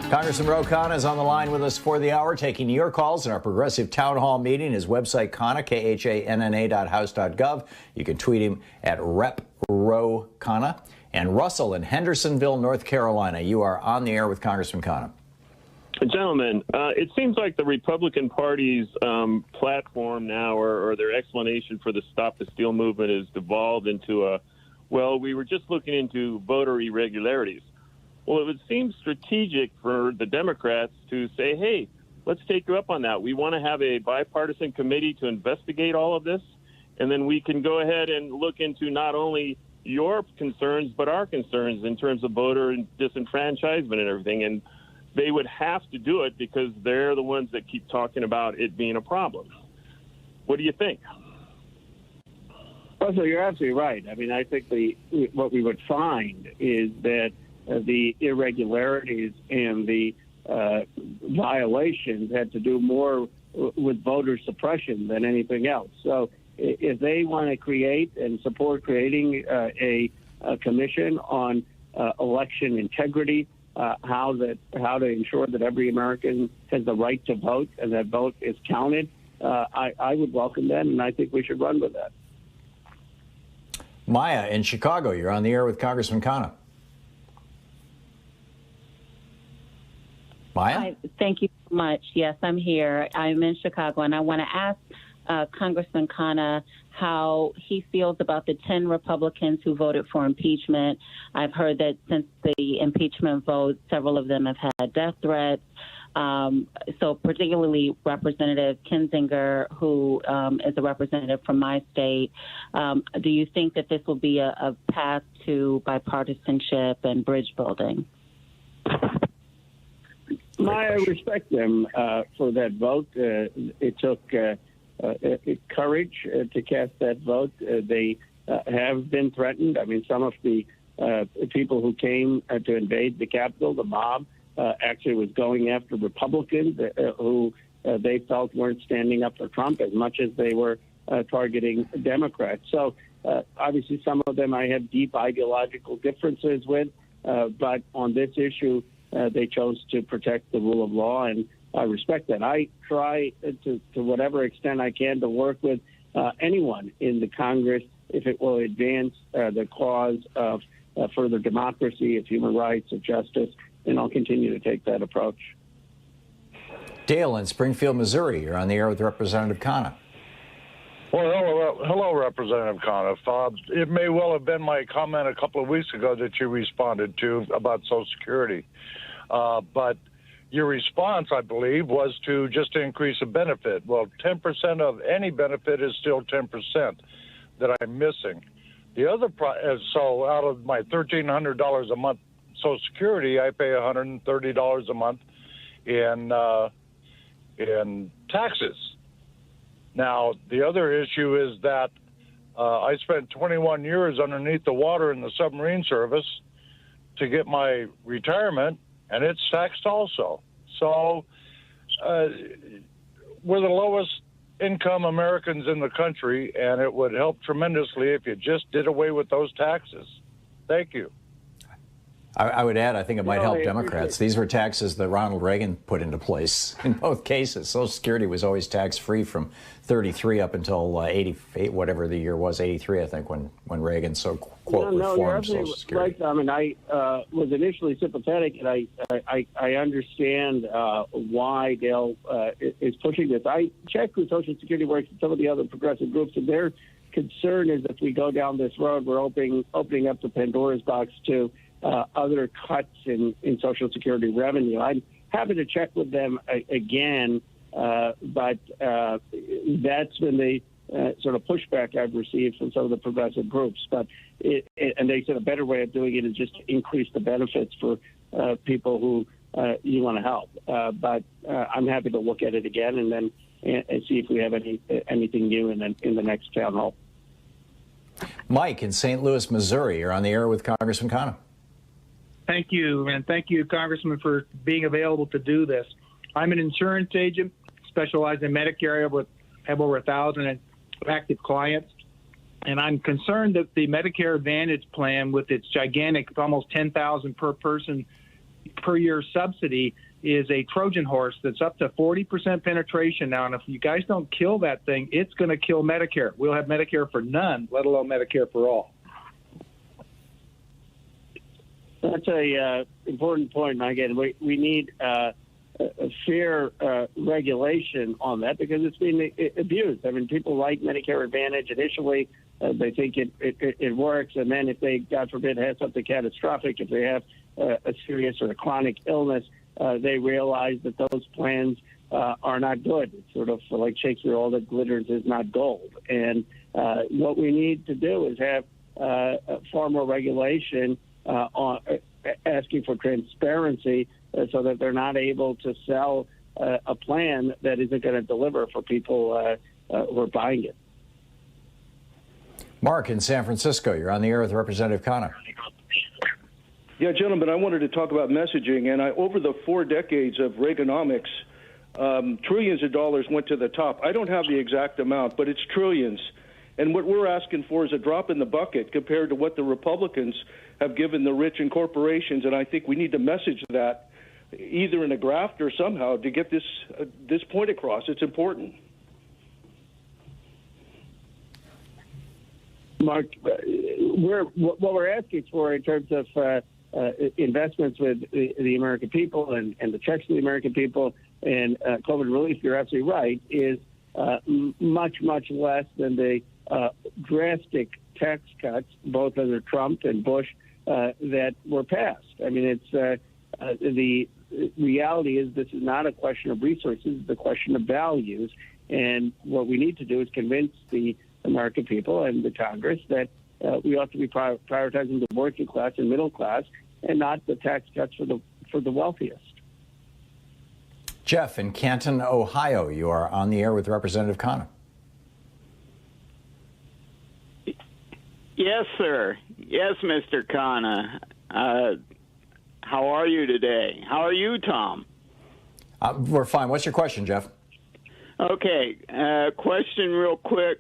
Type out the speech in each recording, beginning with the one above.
Congressman Ro Khanna is on the line with us for the hour, taking your calls in our progressive town hall meeting. His website, Khanna, khanna.house.gov. You can tweet him at Rep Ro Khanna. And Russell in Hendersonville, North Carolina, you are on the air with Congressman Khanna. Gentlemen, it seems like the Republican Party's platform now, or their explanation for the Stop the Steal movement, has devolved into we were just looking into voter irregularities. Well, it would seem strategic for the Democrats to say, hey, let's take you up on that. We want to have a bipartisan committee to investigate all of this, and then we can go ahead and look into not only your concerns, but our concerns in terms of voter disenfranchisement and everything. And they would have to do it because they're the ones that keep talking about it being a problem. What do you think? Russell, you're absolutely right. I mean, I think what we would find is that the irregularities and the violations had to do more with voter suppression than anything else. So if they want to create and support creating a commission on election integrity, how to ensure that every American has the right to vote and that vote is counted, I would welcome that, and I think we should run with that. Maya in Chicago, you're on the air with Congressman Khanna. Maya? Hi, thank you so much. Yes, I'm here. I'm in Chicago, and I want to ask Congressman Khanna how he feels about the 10 Republicans who voted for impeachment. I've heard that since the impeachment vote, several of them have had death threats. So particularly Representative Kinzinger, who is a representative from my state. Do you think that this will be a path to bipartisanship and bridge building? I respect them for that vote. It took courage to cast that vote. They have been threatened. I mean, some of the people who came to invade the Capitol, the mob, actually was going after Republicans who they felt weren't standing up for Trump as much as they were targeting Democrats. So obviously some of them I have deep ideological differences with, but on this issue, they chose to protect the rule of law, and I respect that. I try to whatever extent I can to work with anyone in the Congress if it will advance the cause of further democracy, of human rights, of justice, and I'll continue to take that approach. Dale in Springfield, Missouri, you're on the air with Representative Khanna. Well, hello, Representative Khanna. It may well have been my comment a couple of weeks ago that you responded to about Social Security. But your response, I believe, was to just increase a benefit. Well, 10% of any benefit is still 10% that I'm missing. The other, so out of my $1,300 a month Social Security, I pay $130 a month in taxes. Now, the other issue is that I spent 21 years underneath the water in the submarine service to get my retirement, and it's taxed also. So we're the lowest income Americans in the country, and it would help tremendously if you just did away with those taxes. Thank you. I would add, I think it might help Democrats. These were taxes that Ronald Reagan put into place in both cases. Social Security was always tax-free from 33 up until 88, whatever the year was, 83, I think, when Reagan quote, reformed Social Security. Right, Tom, and I was initially sympathetic, and I understand why Dale is pushing this. I checked with Social Security Works and some of the other progressive groups, and their concern is if we go down this road, we're opening up the Pandora's box to other cuts in Social Security revenue. I'm happy to check with them again, but that's been the sort of pushback I've received from some of the progressive groups. But and they said a better way of doing it is just to increase the benefits for people who you want to help. But I'm happy to look at it again and then and see if we have anything new in the next town hall. Mike in St. Louis, Missouri. You're on the air with Congressman Khanna. Thank you, and thank you, Congressman, for being available to do this. I'm an insurance agent, specialized in Medicare. I have over 1,000 active clients, and I'm concerned that the Medicare Advantage plan, with its gigantic, almost $10,000 per person per year subsidy, is a Trojan horse that's up to 40% penetration now. And if you guys don't kill that thing, it's going to kill Medicare. We'll have Medicare for none, let alone Medicare for all. That's a important point. And again, we need a fair regulation on that because it's being abused. I mean, people like Medicare Advantage initially. They think it works. And then if they, God forbid, have something catastrophic, if they have a serious or a chronic illness, they realize that those plans are not good. It's sort of like Shakespeare, all that glitters is not gold. And what we need to do is have far more regulation on asking for transparency so that they're not able to sell a plan that isn't going to deliver for people who are buying it. Mark in San Francisco, you're on the air with Representative Khanna. Yeah, gentlemen, I wanted to talk about messaging. And over the 4 decades of Reaganomics, trillions of dollars went to the top. I don't have the exact amount, but it's trillions. And what we're asking for is a drop in the bucket compared to what the Republicans have given the rich and corporations. And I think we need to message that either in a graft or somehow to get this point across. It's important. Mark, what we're asking for in terms of investments with the American people and the checks to the American people and COVID relief, you're absolutely right, is much, much less than the drastic tax cuts, both under Trump and Bush, that were passed. I mean, it's the reality is this is not a question of resources, it's a question of values. And what we need to do is convince the American people and the Congress that we ought to be prioritizing the working class and middle class and not the tax cuts for the wealthiest. Jeff in Canton, Ohio, you are on the air with Representative Khanna. Yes, sir. Yes, Mr. Khanna. How are you today? How are you, Tom? We're fine. What's your question, Jeff? Okay. Question real quick.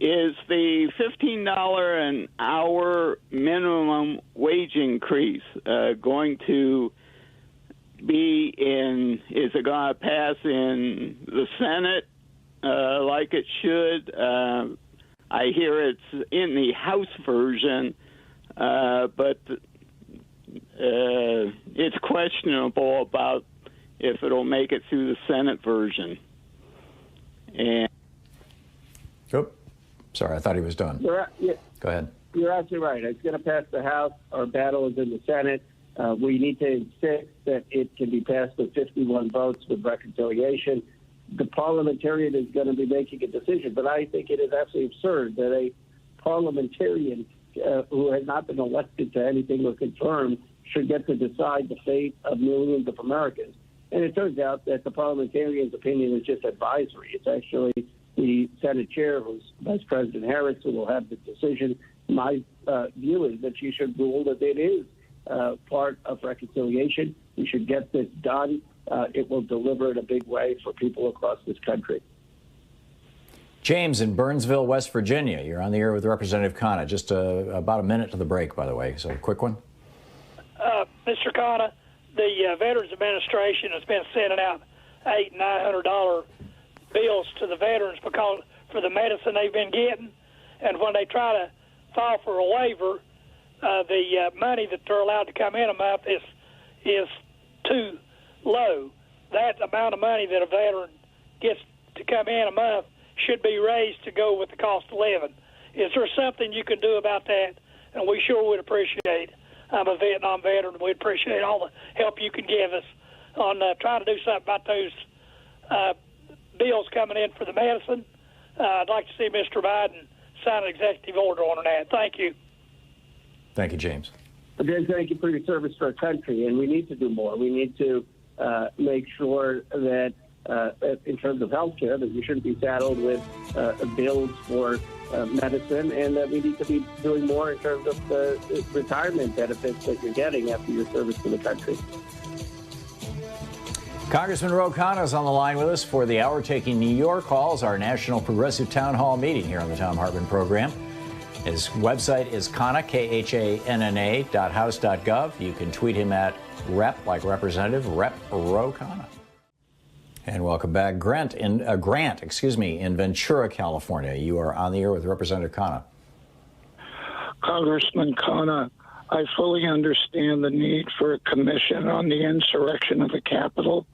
Is the $15 an hour minimum wage increase going to be is it going to pass in the Senate like it should? I hear it's in the House version, but it's questionable about if it'll make it through the Senate version. And sorry, I thought he was done. Go ahead. You're absolutely right. It's going to pass the House. Our battle is in the Senate. We need to insist that it can be passed with 51 votes with reconciliation. The parliamentarian is going to be making a decision, but I think it is absolutely absurd that a parliamentarian who has not been elected to anything or confirmed should get to decide the fate of millions of Americans. And it turns out that the parliamentarian's opinion is just advisory. It's actually the Senate chair, who's Vice President Harris, who will have the decision. My view is that she should rule that it is part of reconciliation. We should get this done. It will deliver in a big way for people across this country. James in Burnsville, West Virginia. You're on the air with Representative Khanna. Just about a minute to the break, by the way. So a quick one. Mr. Khanna, the Veterans Administration has been sending out $800 and $900 bills to the veterans because for the medicine they've been getting, and when they try to file for a waiver, the money that they're allowed to come in a month is too low. That amount of money that a veteran gets to come in a month should be raised to go with the cost of living. Is there something you can do about that? And we sure would appreciate. I'm a Vietnam veteran. We'd appreciate all the help you can give us on trying to do something about those bills coming in for the medicine. I'd like to see Mr. Biden sign an executive order on that. Thank you. Thank you, James. Again, thank you for your service to our country, and we need to do more. We need to make sure that in terms of health care, that we shouldn't be saddled with bills for medicine, and that we need to be doing more in terms of the retirement benefits that you're getting after your service to the country. Congressman Ro Khanna is on the line with us for the hour, taking New York calls, our National Progressive Town Hall meeting here on the Thom Hartmann program. His website is Khanna, KHANNA.house.gov. You can tweet him at Rep, like Representative, Rep Ro Khanna. And welcome back. Grant in Ventura, California. You are on the air with Representative Khanna. Congressman Khanna, I fully understand the need for a commission on the insurrection of the Capitol,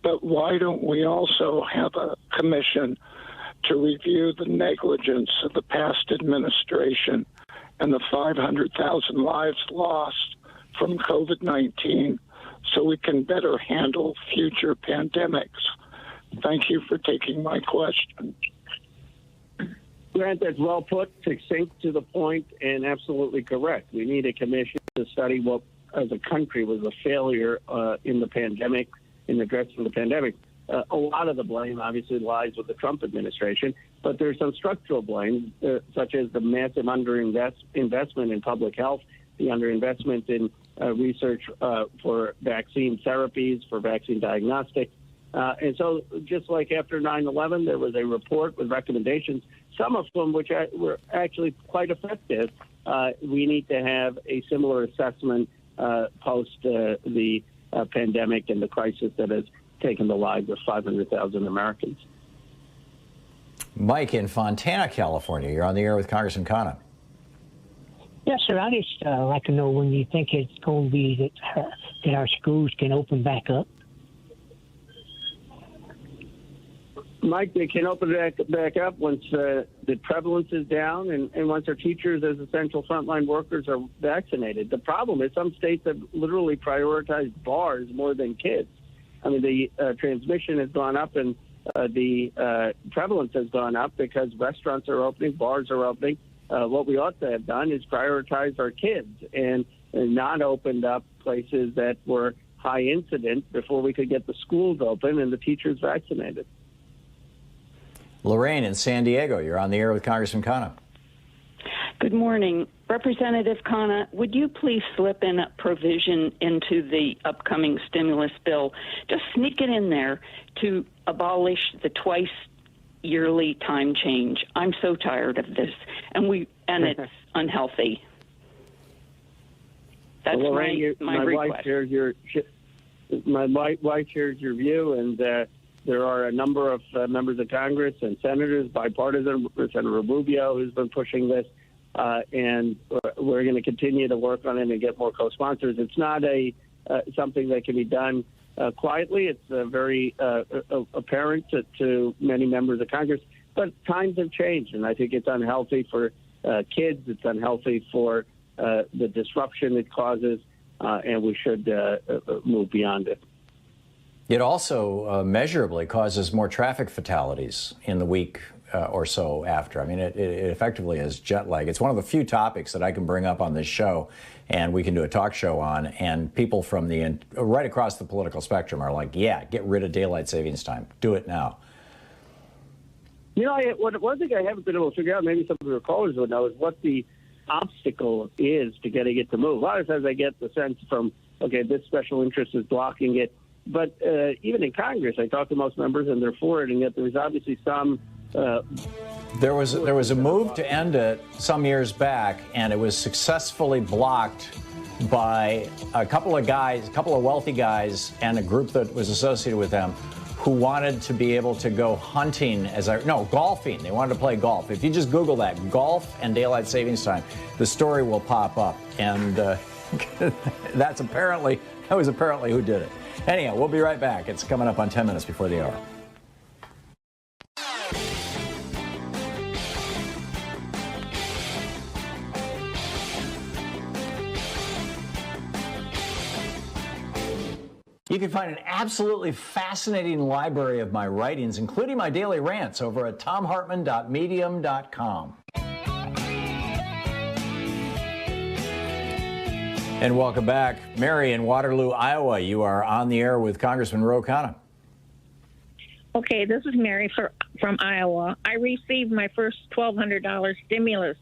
but why don't we also have a commission to review the negligence of the past administration and the 500,000 lives lost from COVID-19 so we can better handle future pandemics? Thank you for taking my question. Grant, that's well put, succinct to the point, and absolutely correct. We need a commission to study what, as a country, was a failure in the pandemic, in addressing the pandemic. A lot of the blame obviously lies with the Trump administration, but there's some structural blame, such as the massive underinvestment in public health, the underinvestment in research for vaccine therapies, for vaccine diagnostics. And so just like after 9/11, there was a report with recommendations, some of them which were actually quite effective. We need to have a similar assessment post the pandemic and the crisis that has taken the lives of 500,000 Americans. Mike in Fontana, California. You're on the air with Congressman Khanna. Yes, sir. I just like to know when you think it's going to be that our schools can open back up. Mike, they can open back up once the prevalence is down and once our teachers as essential frontline workers are vaccinated. The problem is some states have literally prioritized bars more than kids. I mean, the transmission has gone up and the prevalence has gone up because restaurants are opening, bars are opening. What we ought to have done is prioritize our kids and not opened up places that were high incident before we could get the schools open and the teachers vaccinated. Lorraine in San Diego, you're on the air with Congressman Khanna. Good morning. Representative Khanna, would you please slip in a provision into the upcoming stimulus bill? Just sneak it in there to abolish the twice yearly time change. I'm so tired of this, and it's unhealthy. That's well, Lorraine, my request. My wife shares your view, and there are a number of members of Congress and senators, bipartisan, Senator Rubio, who's been pushing this, and we're going to continue to work on it and get more co-sponsors. It's not something that can be done quietly. It's very apparent to many members of Congress, but times have changed, and I think it's unhealthy for kids. It's unhealthy for the disruption it causes, and we should move beyond it. It also measurably causes more traffic fatalities in the week or so after. I mean, it effectively is jet lag. It's one of the few topics that I can bring up on this show, and we can do a talk show on, and people from right across the political spectrum are like, yeah, get rid of daylight savings time. Do it now. You know, one thing I haven't been able to figure out, maybe some of your callers would know, is what the obstacle is to getting it to move. A lot of times I get the sense from, okay, this special interest is blocking it. But even in Congress, I talk to most members, and they're for it, and yet there's obviously some... There was a move to end it some years back, and it was successfully blocked by a couple of wealthy guys, and a group that was associated with them who wanted to be able to go hunting golfing. They wanted to play golf. If you just Google that, golf and daylight savings time, the story will pop up. And that was apparently who did it. Anyhow, we'll be right back. It's coming up on 10 minutes before the hour. You can find an absolutely fascinating library of my writings, including my daily rants, over at thomhartmann.medium.com. And welcome back. Mary in Waterloo, Iowa, you are on the air with Congressman Ro Khanna. Okay, this is Mary from Iowa. I received my first $1,200 stimulus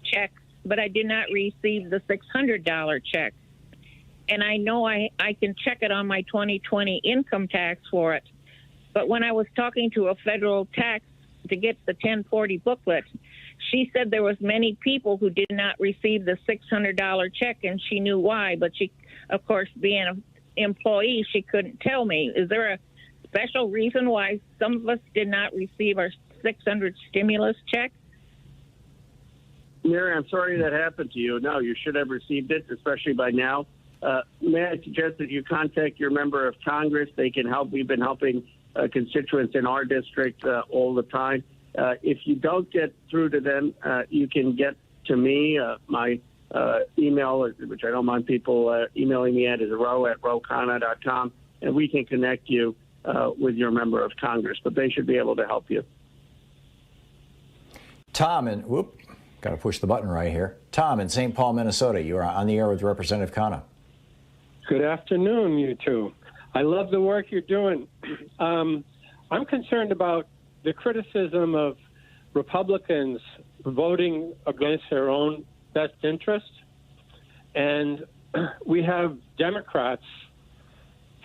check, but I did not receive the $600 check. And I know I can check it on my 2020 income tax for it. But when I was talking to a federal tax to get the 1040 booklet, she said there was many people who did not receive the $600 check, and she knew why. But she, of course, being an employee, she couldn't tell me. Is there a special reason why some of us did not receive our $600 stimulus check? Mary, I'm sorry that happened to you. No, you should have received it, especially by now. May I suggest that you contact your member of Congress? They can help. We've been helping constituents in our district all the time. If you don't get through to them, you can get to me. My email, which I don't mind people emailing me at, is ro@rokhanna.com, and we can connect you with your member of Congress. But they should be able to help you. Tom, and got to push the button right here. Tom in St. Paul, Minnesota. You are on the air with Representative Khanna. Good afternoon, you two. I love the work you're doing. I'm concerned about the criticism of Republicans voting against their own best interest. And we have Democrats,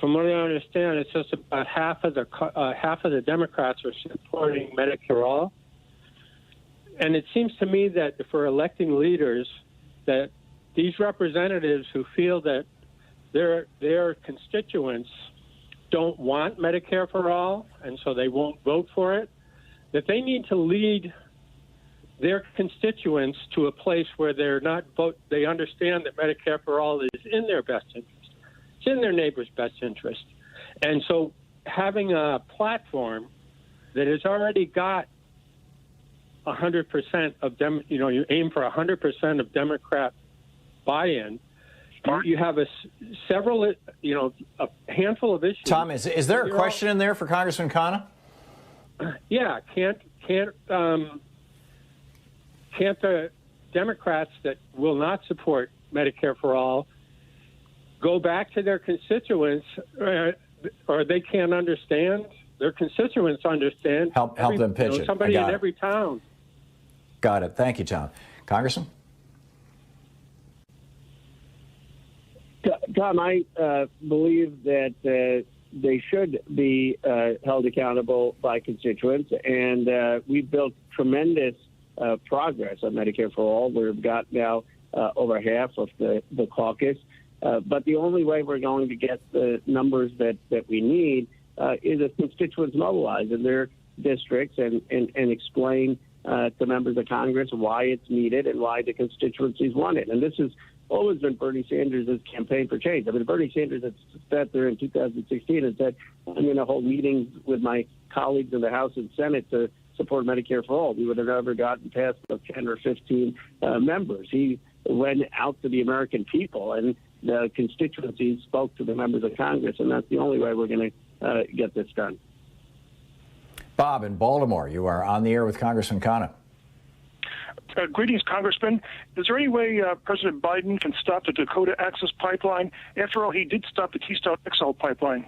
from what I understand, it's just about half of the Democrats are supporting Medicare All. And it seems to me that if we're electing leaders, that these representatives who feel that their constituents don't want Medicare for All, and so they won't vote for it, that they need to lead their constituents to a place where they understand that Medicare for All is in their best interest. It's in their neighbor's best interest. And so having a platform that has already got 100% of you aim for 100% of Democrat buy-in. You have a handful of issues. Tom, is there a question in there for Congressman Khanna? Yeah, can't the Democrats that will not support Medicare for All go back to their constituents, or they can't understand? Their constituents understand. Help them pitch it. Somebody in every town. Got it. Thank you, Tom. Congressman? Tom, I believe that they should be held accountable by constituents, and we've built tremendous progress on Medicare for All. We've got now over half of the caucus, but the only way we're going to get the numbers that we need is if constituents mobilize in their districts and explain to members of Congress why it's needed and why the constituencies want it. And this has always been Bernie Sanders' campaign for change. I mean, Bernie Sanders had sat there in 2016 and said, I'm going to hold meetings with my colleagues in the House and Senate to support Medicare for All. We would have never gotten past 10 or 15 members. He went out to the American people, and the constituencies spoke to the members of Congress, and that's the only way we're going to get this done. Bob in Baltimore, you are on the air with Congressman Khanna. Greetings, Congressman. Is there any way President Biden can stop the Dakota Access Pipeline? After all, he did stop the Keystone XL pipeline.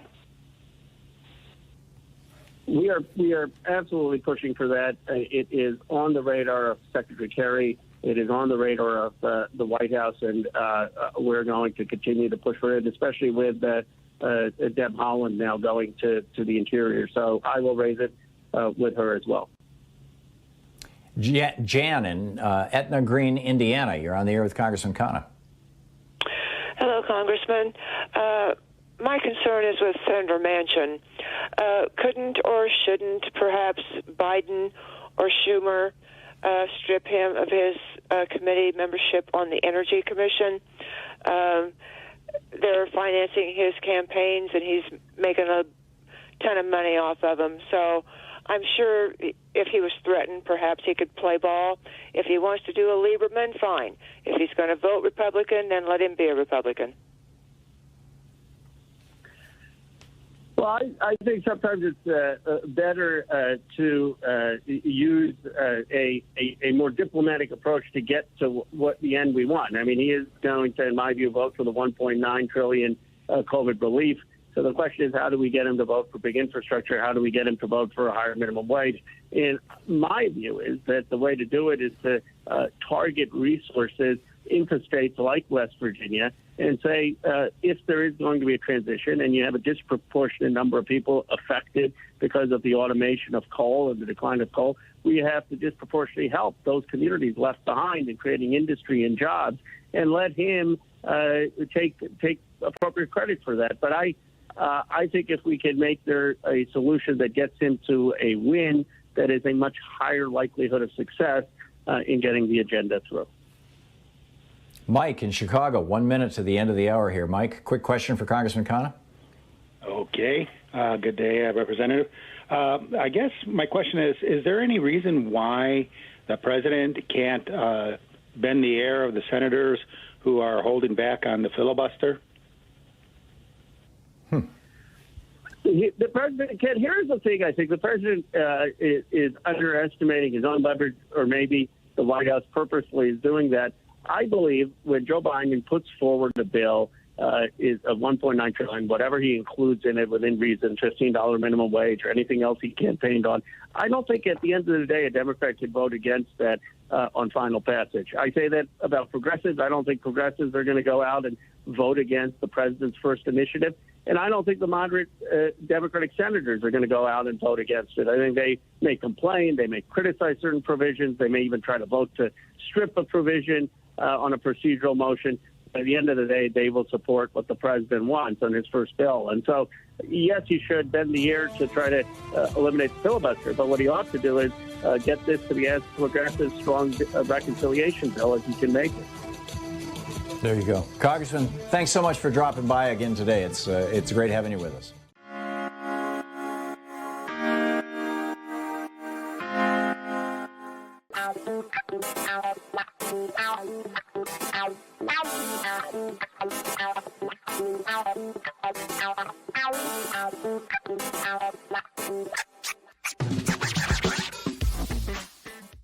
We are absolutely pushing for that. It is on the radar of Secretary Kerry. It is on the radar of the White House, and we're going to continue to push for it, especially with Deb Haaland now going to the Interior. So I will raise it with her as well. Jan in Etna Green, Indiana. You're on the air with Congressman Khanna. Hello, Congressman. My concern is with Senator Manchin. Couldn't or shouldn't perhaps Biden or Schumer strip him of his committee membership on the Energy Commission? They're financing his campaigns, and he's making a ton of money off of them. So I'm sure if he was threatened, perhaps he could play ball. If he wants to do a Lieberman, fine. If he's going to vote Republican, then let him be a Republican. Well, I think sometimes it's better to use a more diplomatic approach to get to what the end we want. I mean, he is going to, in my view, vote for the $1.9 trillion COVID relief. So the question is, how do we get him to vote for big infrastructure? How do we get him to vote for a higher minimum wage? And my view is that the way to do it is to target resources into states like West Virginia and say, if there is going to be a transition and you have a disproportionate number of people affected because of the automation of coal and the decline of coal, we have to disproportionately help those communities left behind in creating industry and jobs, and let him take appropriate credit for that. But I think if we can make there a solution that gets him to a win, that is a much higher likelihood of success in getting the agenda through. Mike in Chicago, 1 minute to the end of the hour here. Mike, quick question for Congressman Khanna. Okay. Good day, Representative. I guess my question is there any reason why the president can't bend the ear of the senators who are holding back on the filibuster? The president can. Here's the thing. I think the president is underestimating his own leverage, or maybe the White House purposely is doing that. I believe when Joe Biden puts forward the bill is of $1.9 trillion, whatever he includes in it within reason, $15 minimum wage or anything else he campaigned on, I don't think at the end of the day a Democrat could vote against that on final passage. I say that about progressives. I don't think progressives are going to go out and vote against the president's first initiative. And I don't think the moderate Democratic senators are going to go out and vote against it. I think they may complain, they may criticize certain provisions, they may even try to vote to strip a provision on a procedural motion. At the end of the day, they will support what the president wants on his first bill. And so, yes, he should bend the ear to try to eliminate the filibuster. But what he ought to do is get this to be as progressive, strong reconciliation bill as he can make it. There you go. Congressman, thanks so much for dropping by again today. It's great having you with us. Ow.